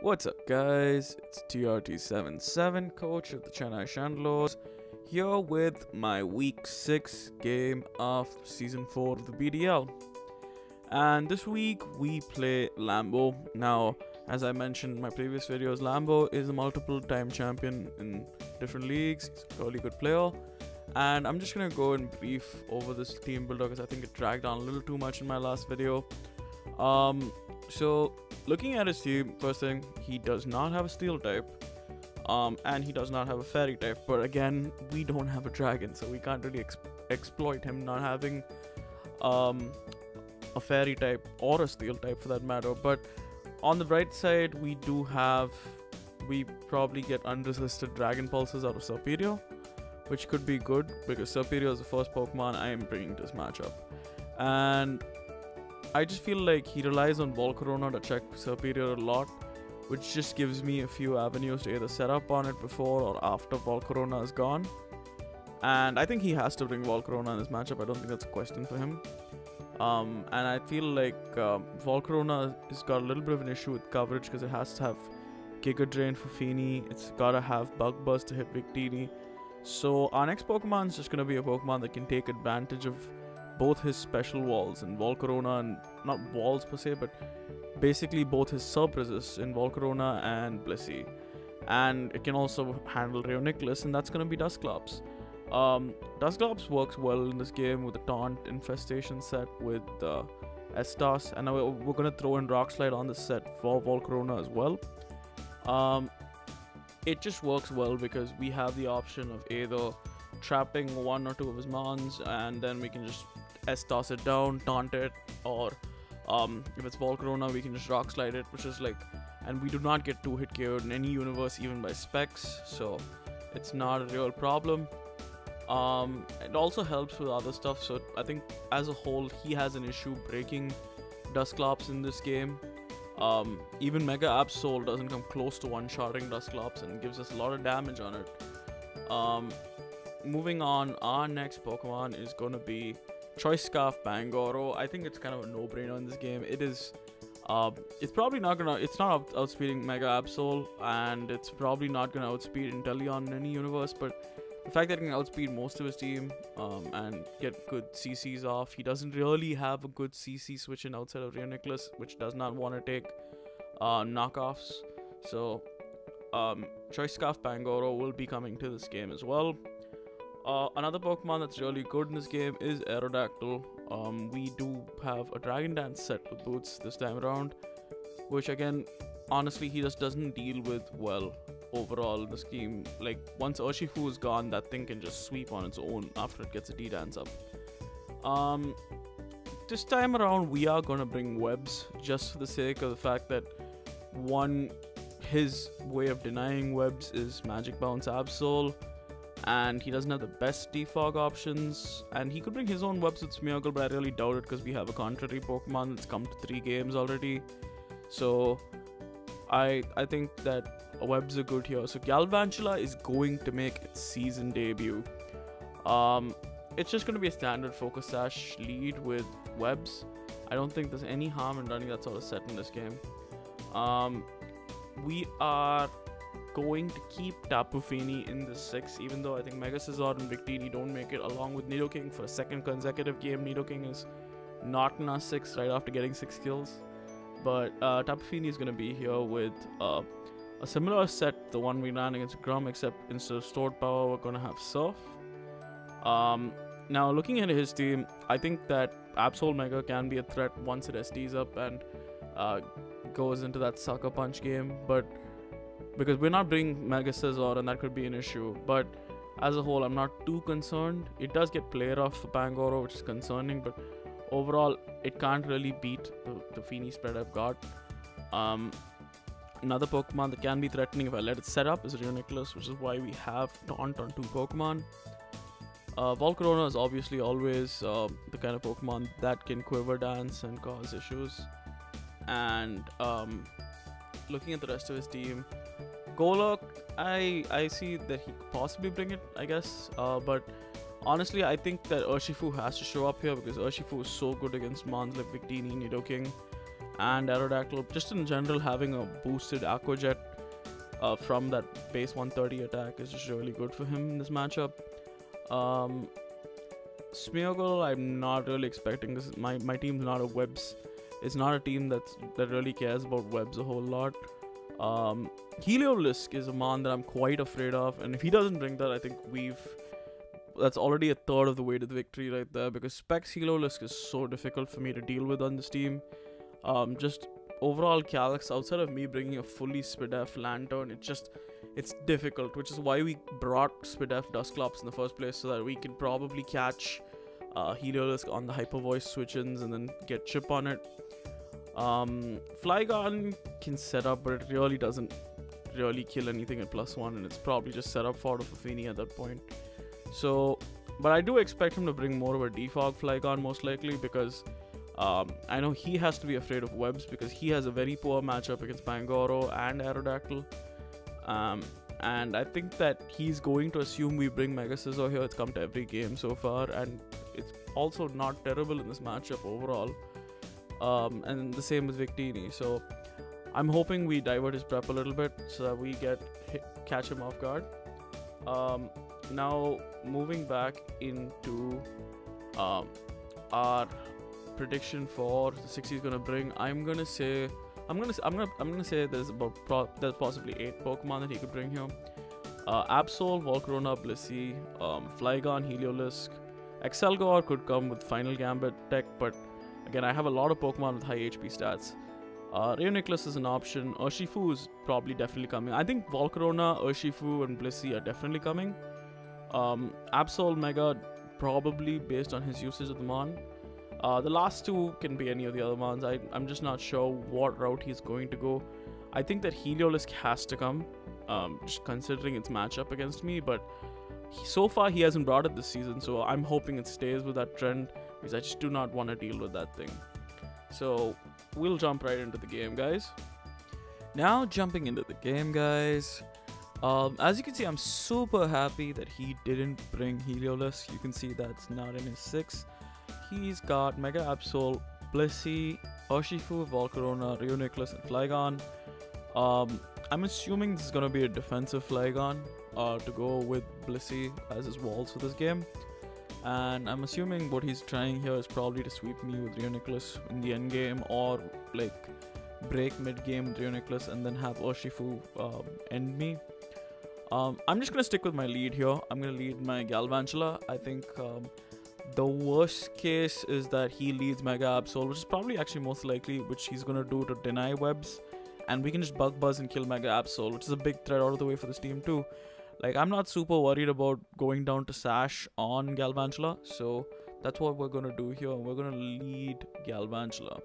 What's up, guys? It's TRT77, coach of the Chennai Chandlers, here with my week 6 game of season 4 of the BDL. And this week we play Lambo. Now, as I mentioned in my previous videos, Lambo is a multiple time champion in different leagues. He's a really good player. And I'm just gonna go and brief over this team builder because I think it dragged on a little too much in my last video. So looking at his team, first thing, he does not have a steel type, and he does not have a fairy type. But again, we don't have a dragon, so we can't really exploit him not having a fairy type or a steel type for that matter. But on the bright side, we probably get unresisted dragon pulses out of Superior, which could be good because Superior is the first Pokemon I am bringing to this matchup. And I just feel like he relies on Volcarona to check Superior a lot, which just gives me a few avenues to either set up on it before or after Volcarona is gone. And I think he has to bring Volcarona in this matchup. I don't think that's a question for him. And I feel like Volcarona has got a little bit of an issue with coverage because it has to have Giga Drain for Feeny. It's gotta have Bug Buzz to hit Victini. So our next Pokemon is just gonna be a Pokemon that can take advantage of both his special walls in Volcarona, and not walls per se, but basically both his sub resists in Volcarona and Blissey. And it can also handle Rheoniclus, and that's going to be Dusclops. Dusclops works well in this game with the Taunt Infestation set with Estas, and we're going to throw in Rock Slide on this set for Volcarona as well. It just works well because we have the option of either trapping one or two of his mons, and then we can just toss it down, taunt it, or if it's Volcarona, we can just Rock Slide it, which is like, and we do not get 2-hit KO'd in any universe, even by specs, so it's not a real problem. It also helps with other stuff, so I think as a whole he has an issue breaking Dusclops in this game. Even Mega Absol doesn't come close to one-shotting Dusclops and gives us a lot of damage on it. Moving on, our next Pokemon is going to be Choice Scarf Bangoro. I think it's kind of a no-brainer in this game. It is, it's probably not gonna, it's not outspeeding Mega Absol, and it's probably not gonna outspeed Inteleon in any universe, but the fact that it can outspeed most of his team, and get good CCs off. He doesn't really have a good CC switch in outside of Rheoniclus, which does not want to take knockoffs. So, Choice Scarf Bangoro will be coming to this game as well. Another Pokemon that's really good in this game is Aerodactyl. We do have a Dragon Dance set with boots this time around, which again, honestly, he just doesn't deal with well overall in the scheme. Like, once Urshifu is gone, that thing can just sweep on its own after it gets a D-Dance up. This time around, we are going to bring webs just for the sake of the fact that, one, his way of denying webs is Magic Bounce Absol, and he doesn't have the best defog options, and he could bring his own webs with Smeargle, but I really doubt it because we have a contrary Pokemon that's come to 3 games already. So I think that webs are good here. So Galvantula is going to make its season debut. It's just going to be a standard Focus Sash lead with webs. I don't think there's any harm in running that sort of set in this game. We are going to keep Tapu Fini in the 6, even though I think Mega Scizor and Victini don't make it, along with Nidoking for a second consecutive game. Nidoking is not in our 6 right after getting 6 kills, but Tapu Fini is going to be here with a similar set, the one we ran against Grum, except instead of stored power we're going to have Surf. Now looking at his team, I think that Absol Mega can be a threat once it SDs up and goes into that Sucker Punch game, but because we're not bringing Mega Scizor, and that could be an issue. But as a whole, I'm not too concerned. It does get player off for Bangoro, which is concerning, but overall, it can't really beat the Feeny spread I've got. Another Pokemon that can be threatening if I let it set up is Rheoniclus, which is why we have Taunt on 2 Pokemon. Volcarona is obviously always the kind of Pokemon that can Quiver Dance and cause issues. And looking at the rest of his team, Golurk, I see that he could possibly bring it, I guess, but honestly I think that Urshifu has to show up here because Urshifu is so good against mons like Victini, Nidoking, and Aerodactyl. Just in general, having a boosted Aqua Jet from that base 130 attack is just really good for him in this matchup. Smeargle, I'm not really expecting this. My team's not a webs. It's not a team that really cares about webs a whole lot. Heliolisk is a mon that I'm quite afraid of, and if he doesn't bring that, I think that's already a third of the way to the victory right there, because Specs Heliolisk is so difficult for me to deal with on this team. Just overall Calyx, outside of me bringing a fully Spidef Lantern, it's difficult, which is why we brought Spidef Dusclops in the first place, so that we could probably catch Heliolisk on the Hyper Voice switch-ins and then get chip on it. Flygon can set up, but it really doesn't really kill anything at +1, and it's probably just set up for Fafini at that point. So, but I do expect him to bring more of a defog Flygon most likely, because I know he has to be afraid of webs, because he has a very poor matchup against Pangoro and Aerodactyl. And I think that he's going to assume we bring Mega Scizor here. It's come to every game so far, and it's also not terrible in this matchup overall. And the same with Victini. So I'm hoping we divert his prep a little bit so that we catch him off guard. Now moving back into our prediction for the 6 he's gonna bring, I'm gonna say there's possibly 8 Pokemon that he could bring here. Absol, Volcarona, Blissey, Flygon, Heliolisk. Excelgor could come with Final Gambit tech, but again, I have a lot of Pokemon with high HP stats. Reuniclus is an option. Urshifu is probably definitely coming. I think Volcarona, Urshifu, and Blissey are definitely coming. Absol Mega, probably based on his usage of the Mon. The last two can be any of the other Mons. I'm just not sure what route he's going to go. I think that Heliolisk has to come, just considering its matchup against me, but so far he hasn't brought it this season, so I'm hoping it stays with that trend, because I just do not want to deal with that thing. So we'll jump right into the game, guys. Now jumping into the game, guys. As you can see, I'm super happy that he didn't bring Heliolisk. You can see that's not in his 6. He's got Mega Absol, Blissey, Urshifu, Volcarona, Reuniclus, and Flygon. I'm assuming this is going to be a defensive Flygon to go with Blissey as his walls for this game. And I'm assuming what he's trying here is probably to sweep me with Reuniclus in the end game, or like break mid game with Reuniclus and then have Urshifu end me. I'm just gonna stick with my lead here. I'm gonna lead my Galvantula. I think the worst case is that he leads Mega Absol, which is probably actually most likely, which he's gonna do to deny webs, and we can just bug buzz and kill Mega Absol, which is a big threat out of the way for this team too. Like, I'm not super worried about going down to Sash on Galvantula, so that's what we're gonna do here. We're gonna lead Galvantula,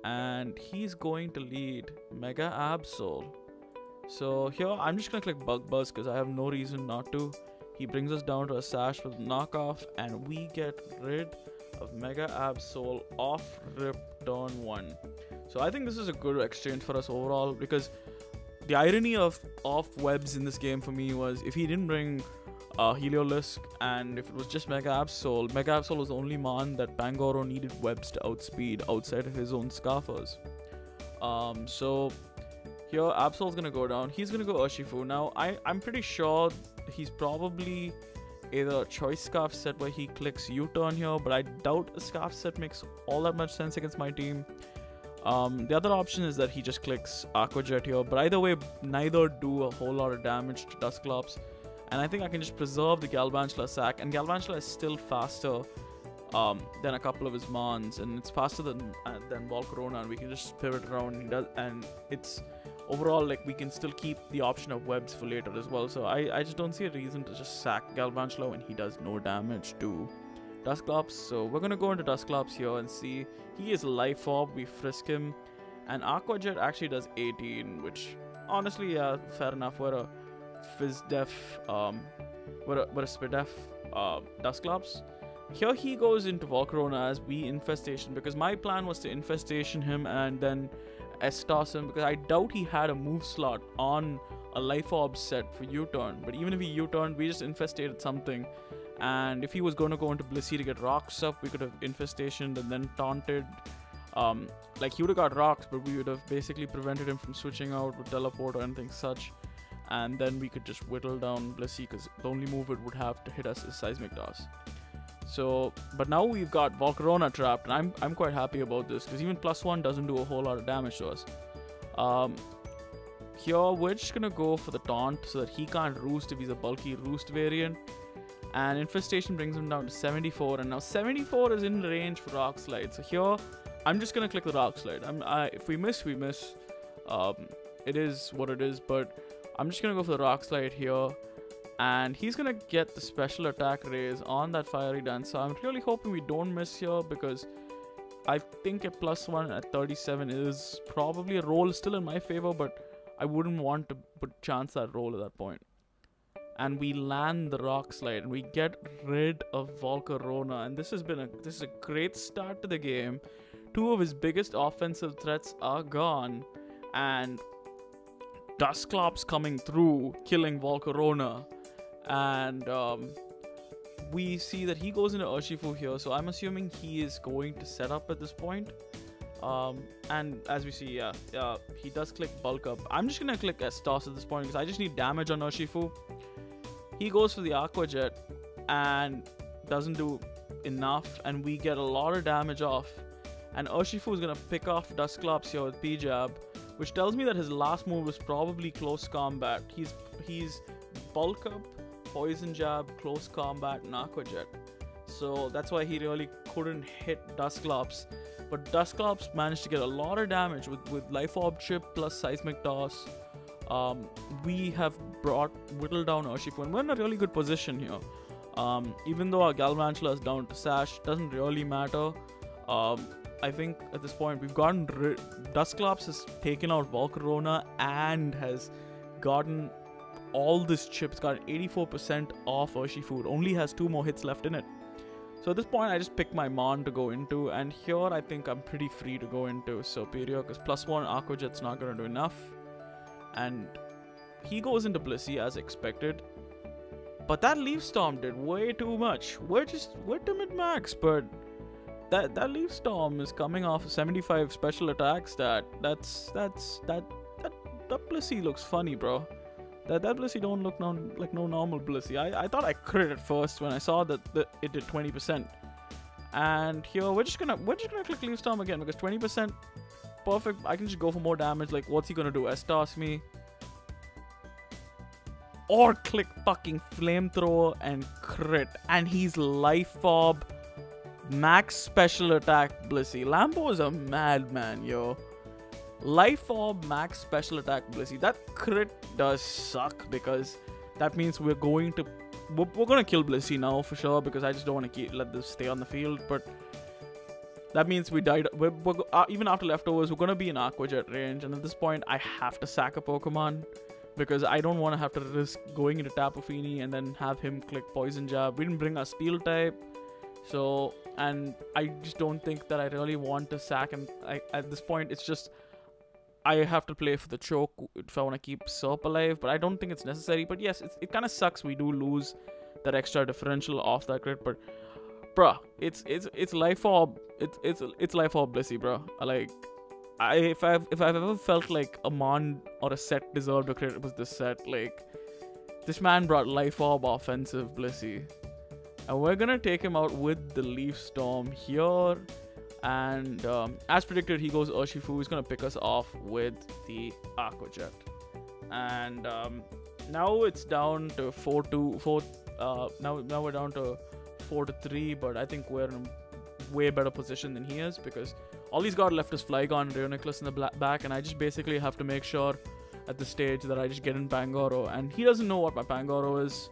and he's going to lead Mega Absol. So here I'm just gonna click Bug Buzz because I have no reason not to. He brings us down to a Sash with knockoff, and we get rid of Mega Absol off rip turn 1. So I think this is a good exchange for us overall, because the irony of webs in this game for me was if he didn't bring Heliolisk, and if it was just Mega Absol was the only Mon that Pangoro needed webs to outspeed outside of his own Scarfers. So here Absol's gonna go down. He's gonna go Urshifu. Now I'm pretty sure he's probably either a choice Scarf set where he clicks U-turn here, but I doubt a Scarf set makes all that much sense against my team. The other option is that he just clicks Aqua Jet here, but either way, neither do a whole lot of damage to Dusclops, and I think I can just preserve the Galvantula sack, and Galvantula is still faster than a couple of his Mons, and it's faster than Volcarona, and we can just pivot around, and it's overall, like, we can still keep the option of webs for later as well. So I just don't see a reason to just sack Galvantula when he does no damage to Dusclops. So we're gonna go into Dusclops here and see. He is Life Orb, we frisk him, and Aqua Jet actually does 18, which honestly, yeah, fair enough. We're a Fizdef, we're a Spidef Dusclops. Here he goes into Volcarona as we Infestation, because my plan was to Infestation him and then S-toss him, because I doubt he had a move slot on a Life Orb set for U-turn. But even if he U-turned, we just infestated something, and if he was going to go into Blissey to get rocks up, we could have Infestationed and then taunted Like he would have got rocks, but we would have basically prevented him from switching out with teleport or anything such. And then we could just whittle down Blissey, because the only move it would have to hit us is Seismic Toss. So, but now we've got Volcarona trapped, and I'm quite happy about this, because even +1 doesn't do a whole lot of damage to us. Here we're just gonna go for the taunt so that he can't roost if he's a bulky roost variant. And Infestation brings him down to 74, and now 74 is in range for Rock Slide. So here, I'm just gonna click the Rock Slide. If we miss, we miss. It is what it is, but I'm just gonna go for the Rock Slide here. And he's gonna get the special attack raise on that Fiery Dance. So I'm really hoping we don't miss here, because I think a +1 at 37 is probably a roll still in my favor, but I wouldn't want to chance that roll at that point. And we land the Rock Slide, and we get rid of Volcarona. And this is a great start to the game. Two of his biggest offensive threats are gone, and Dusclops coming through, killing Volcarona. And we see that he goes into Urshifu here, so I'm assuming he is going to set up at this point. And as we see, he does click Bulk Up. I'm just gonna click S-Toss at this point, because I just need damage on Urshifu. He goes for the Aqua Jet and doesn't do enough, and we get a lot of damage off. And Urshifu is gonna pick off Dusclops here with P-Jab, which tells me that his last move was probably Close Combat. He's Bulk Up, Poison Jab, Close Combat, and Aqua Jet. So that's why he really couldn't hit Dusclops. But Dusclops managed to get a lot of damage with Life Orb Chip plus Seismic Toss. We have whittled down Urshifu, and we're in a really good position here. Even though our Galvantula is down to Sash, doesn't really matter. I think at this point we've gotten Dusclops has taken out Volcarona and has gotten all this chip. It's got 84% off Urshifu. It only has 2 more hits left in it. So at this point I just pick my Mon to go into, and here I think I'm pretty free to go into Superior, because +1 Aqua Jet's not going to do enough. And he goes into Blissey as expected. But that Leaf Storm did way too much. We're to mid-max, but that Leaf Storm is coming off a 75 special attack stat. That Blissey looks funny, bro. That Blissey don't look like no normal Blissey. I thought I crit at first when I saw that it did 20%. And here we're just gonna click Leaf Storm again, because 20% perfect. I can just go for more damage. Like, what's he gonna do? S-Toss me? Or click fucking Flamethrower and crit. And he's Life Orb, max special attack Blissey. Lambo is a madman, yo. Life Orb, max special attack Blissey. That crit does suck, because that means we're gonna kill Blissey now for sure, because I just don't want to let this stay on the field. But that means we died. Even after leftovers, we're gonna be in Aqua Jet range, and at this point I have to sack a Pokemon, because I don't want to have to risk going into Tapu Fini and then have him click Poison Jab. We didn't bring our Steel type, so, and I just don't think that I really want to sack him. At this point, it's just I have to play for the choke if I want to keep Serp alive, but I don't think it's necessary. But yes, it kind of sucks we do lose that extra differential off that crit, but bruh, it's Life Orb, it's Life Orb Blissey, bro. Like, if I've ever felt like a Mon or a set deserved a crit, it was this set. Like, this man brought Life Orb offensive Blissey, and we're gonna take him out with the Leaf Storm here. And as predicted, he goes Urshifu. He's gonna pick us off with the Aqua Jet. And now it's down to 4-2. Now we're down to 4-3, but I think we're in a way better position than he is, because all he's got left is Flygon and Reuniclus in the back, and I just basically have to make sure at this stage that I just get in Pangoro, and he doesn't know what my Pangoro is.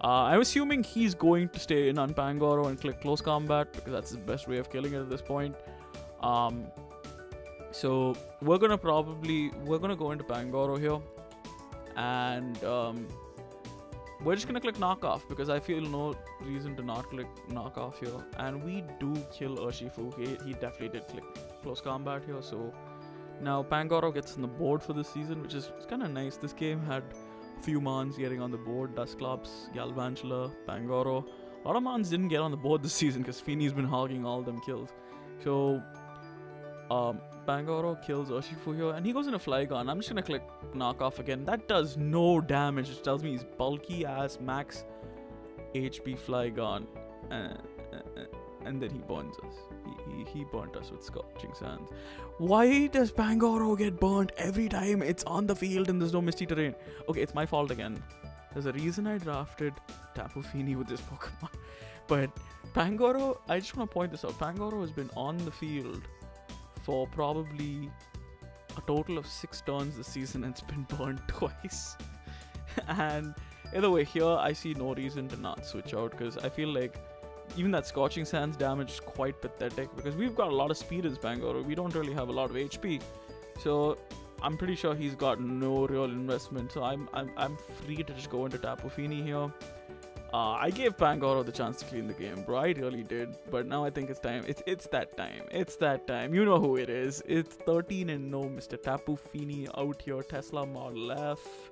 I'm assuming he's going to stay in on Pangoro and click Close Combat, because that's his best way of killing it at this point. So we're gonna go into Pangoro here, and we're just gonna click Knockoff, because I feel no reason to not click Knockoff here. And we do kill Urshifu. He definitely did click Close Combat here. So now Pangoro gets on the board for this season, which is kind of nice. This game had a few Mons getting on the board: Dusclops, Galvantula, Pangoro. A lot of Mons didn't get on the board this season because Fini's been hogging all them kills. So Pangoro kills Urshifu here, and he goes in a Flygon. I'm just gonna click knock off again. That does no damage. It tells me he's bulky ass max HP Flygon, and then he burns us. He burnt us with Scorching Sands. Why does Pangoro get burnt every time it's on the field and there's no misty terrain? Okay, it's my fault again. There's a reason I drafted Tapu Fini with this Pokemon. But Pangoro, I just want to point this out. Pangoro has been on the field for probably a total of 6 turns this season and it's been burnt twice. And either way, here I see no reason to not switch out, because I feel like even that Scorching Sands damage is quite pathetic, because we've got a lot of speed in Pangoro. We don't really have a lot of HP. So I'm pretty sure he's got no real investment. So I'm free to just go into Tapu Fini here. I gave Pangoro the chance to clean the game, bro. I really did. But now I think it's time. It's that time. It's that time. You know who it is. It's 13-0, Mr. Tapu Fini out here. Tesla Model F.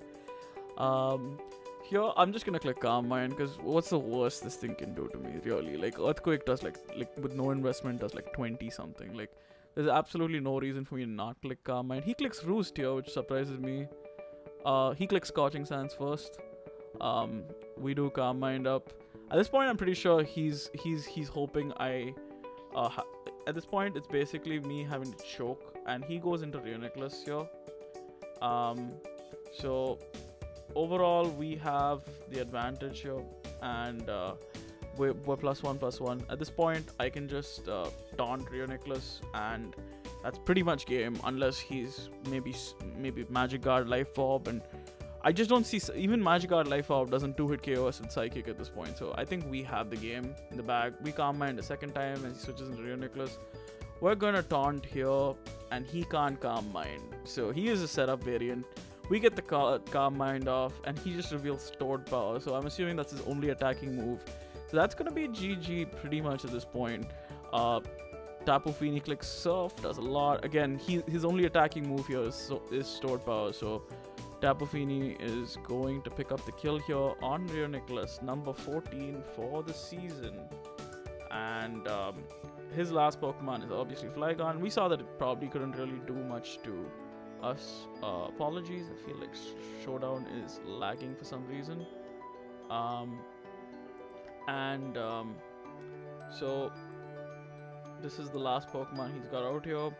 Here, I'm just gonna click Calm Mind, because what's the worst this thing can do to me, really? Like, Earthquake does, like with no investment, does, like, 20-something. Like, there's absolutely no reason for me to not click Calm Mind. He clicks Roost here, which surprises me. He clicks Scorching Sands first. We do Calm Mind up. At this point, I'm pretty sure he's hoping I... at this point, it's basically me having to choke, and he goes into Reuniclus here. So... overall, we have the advantage here, and we're +1/+1. At this point, I can just taunt Reuniclus, and that's pretty much game, unless he's maybe Magic Guard, Life Orb, and I just don't see... even Magic Guard, Life Orb doesn't 2-hit KO us with Psychic at this point, so I think we have the game in the bag. We Calm Mind a second time, and he switches into Reuniclus. We're gonna taunt here, and he can't Calm Mind, so he is a setup variant. We get the Calm Mind off, and he just reveals Stored Power, so I'm assuming that's his only attacking move. So that's gonna be GG pretty much at this point. Tapu Fini clicks Surf, does a lot. Again, his only attacking move here is Stored Power, so Tapu Fini is going to pick up the kill here on Reuniclus, number 14 for the season. And his last Pokemon is obviously Flygon. We saw that it probably couldn't really do much to us. Apologies, I feel like Showdown is lagging for some reason. So this is the last Pokemon he's got out here,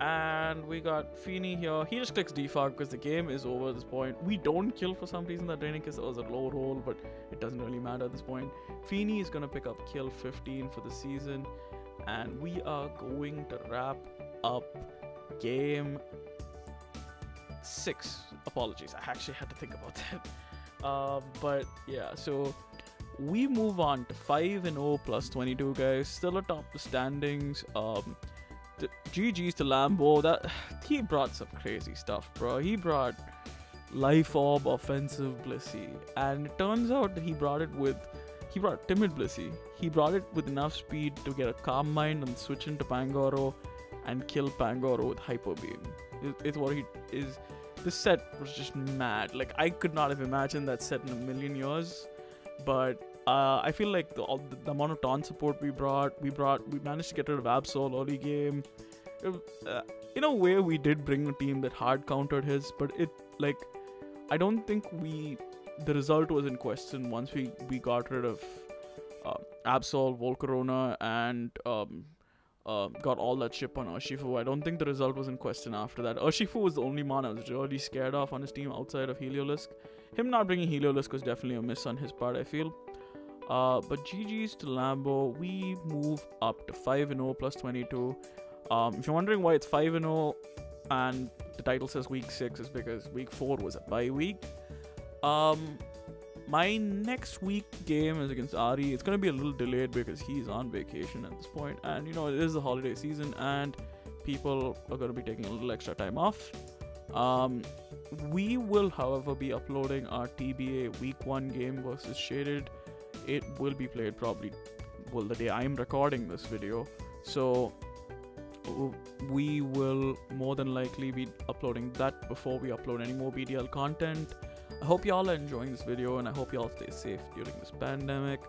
and we got Fini here. He just clicks Defog because the game is over at this point. We don't kill for some reason. That Draining Kiss was a low roll, but it doesn't really matter at this point. Fini is gonna pick up kill 15 for the season, and we are going to wrap up game 6. Apologies, I actually had to think about that. But yeah, so we move on to 5-0 +22, guys. Still atop the standings. The GG's to Lambo. That he brought some crazy stuff, bro. He brought Life Orb offensive Blissey, and it turns out that he brought Timid Blissey. He brought it with enough speed to get a Calm Mind and switch into Pangoro and kill Pangoro with Hyper Beam. It's what he is. This set was just mad. Like, I could not have imagined that set in a million years. But I feel like the amount of taunt support we managed to get rid of Absol early game. In a way, we did bring a team that hard countered his, but I don't think the result was in question once we got rid of Absol, Volcarona, and got all that ship on Urshifu. I don't think the result was in question after that. Urshifu was the only mon I was really scared of on his team outside of Heliolisk. Him not bringing Heliolisk was definitely a miss on his part, I feel. But GG's to Lambo. We move up to 5-0 +22. If you're wondering why it's 5-0 and the title says week 6, is because week 4 was a bye week. My next week game is against Ari. It's going to be a little delayed because he's on vacation at this point. And, you know, it is the holiday season and people are going to be taking a little extra time off. We will, however, be uploading our TBA week 1 game versus Shaded. It will be played probably, well, the day I'm recording this video. So we will more than likely be uploading that before we upload any more BDL content. I hope y'all are enjoying this video, and I hope y'all stay safe during this pandemic.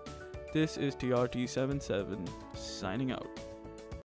This is TRT77 signing out.